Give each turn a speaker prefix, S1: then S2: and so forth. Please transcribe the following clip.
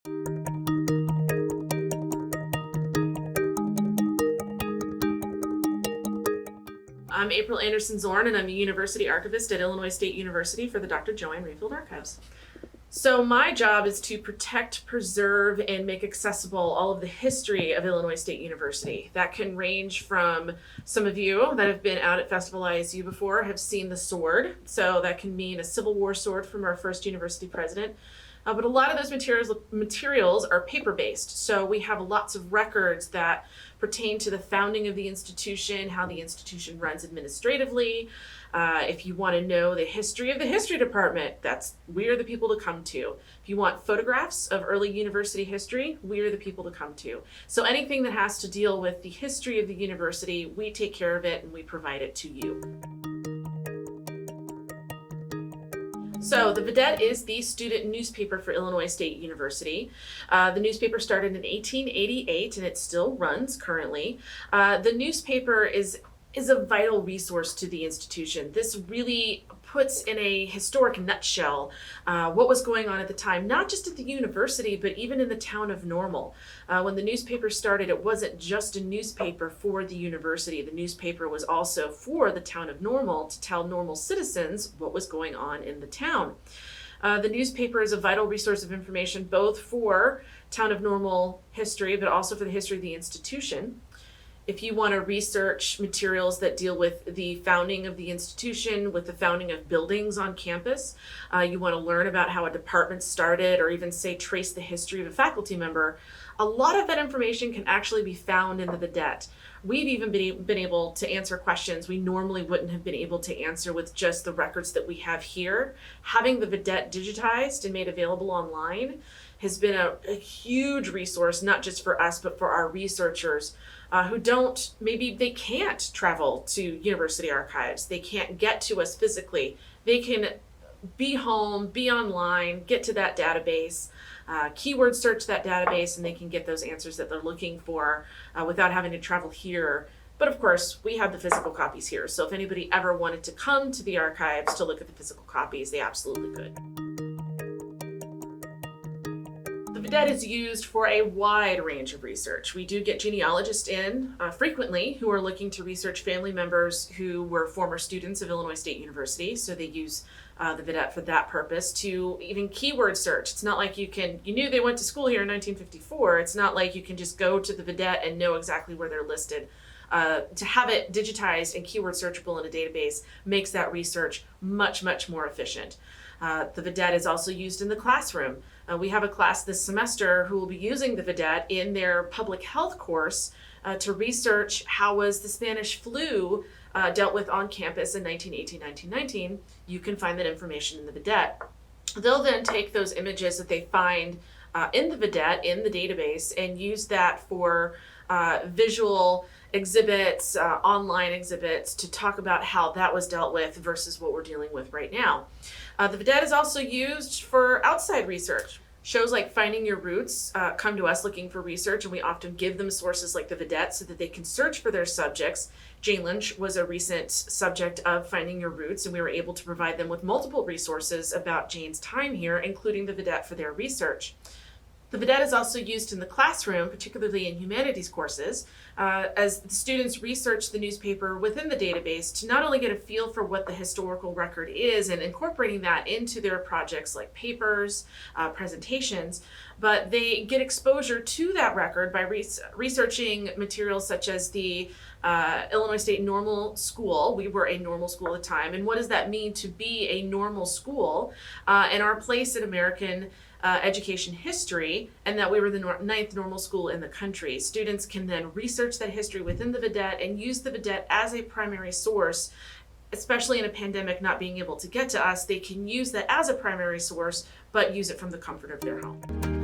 S1: I'm April Anderson-Zorn, and I'm a University Archivist at Illinois State University for the Dr. Joanne Rayfield Archives. So my job is to protect, preserve, and make accessible all of the history of Illinois State University. That can range from some of you that have been out at Festival ISU before have seen the sword. So that can mean a Civil War sword from our first university president. But a lot of those materials are paper-based. So we have lots of records that pertain to the founding of the institution, how the institution runs administratively. If you want to know the history of the history department, we are the people to come to. If you want photographs of early university history, we are the people to come to. So anything that has to deal with the history of the university, we take care of it and we provide it to you. So the Vidette is the student newspaper for Illinois State University. The newspaper started in 1888 and it still runs currently. The newspaper is a vital resource to the institution. This really puts in a historic nutshell what was going on at the time, not just at the university, but even in the town of Normal. When the newspaper started, it wasn't just a newspaper for the university. The newspaper was also for the town of Normal to tell Normal citizens what was going on in the town. The newspaper is a vital resource of information both for town of Normal history, but also for the history of the institution. If you want to research materials that deal with the founding of the institution, with the founding of buildings on campus, you want to learn about how a department started, or even say trace the history of a faculty member, a lot of that information can actually be found in the Vidette. We've even been able to answer questions we normally wouldn't have been able to answer with just the records that we have here. Having the Vidette digitized and made available online has been a huge resource, not just for us, but for our researchers who maybe they can't travel to university archives. They can't get to us physically. They can be home, be online, get to that database, keyword search that database, and they can get those answers that they're looking for without having to travel here. But of course, we have the physical copies here. So if anybody ever wanted to come to the archives to look at the physical copies, they absolutely could. The Vidette is used for a wide range of research. We do get genealogists in frequently who are looking to research family members who were former students of Illinois State University, so they use the Vidette for that purpose. To even keyword search. It's not like you knew they went to school here in 1954. It's not like you can just go to the Vidette and know exactly where they're listed. To have it digitized and keyword searchable in a database makes that research much, much more efficient. The Vidette is also used in the classroom. We have a class this semester who will be using the Vidette in their public health course to research how was the Spanish flu dealt with on campus in 1918-1919. You can find that information in the Vidette. They'll then take those images that they find in the Vidette, in the database, and use that for visual exhibits, online exhibits, to talk about how that was dealt with versus what we're dealing with right now. The Vidette is also used for outside research. Shows like Finding Your Roots come to us looking for research, and we often give them sources like the Vidette so that they can search for their subjects. Jane Lynch was a recent subject of Finding Your Roots, and we were able to provide them with multiple resources about Jane's time here, including the Vidette for their research. The Vidette is also used in the classroom, particularly in humanities courses, as the students research the newspaper within the database to not only get a feel for what the historical record is and incorporating that into their projects like papers, presentations, but they get exposure to that record by researching materials such as the Illinois State Normal School. We were a normal school at the time, and what does that mean to be a normal school, and our place in American education history, and that we were the ninth normal school in the country. Students can then research that history within the Vidette and use the Vidette as a primary source, especially in a pandemic not being able to get to us. They can use that as a primary source, but use it from the comfort of their home.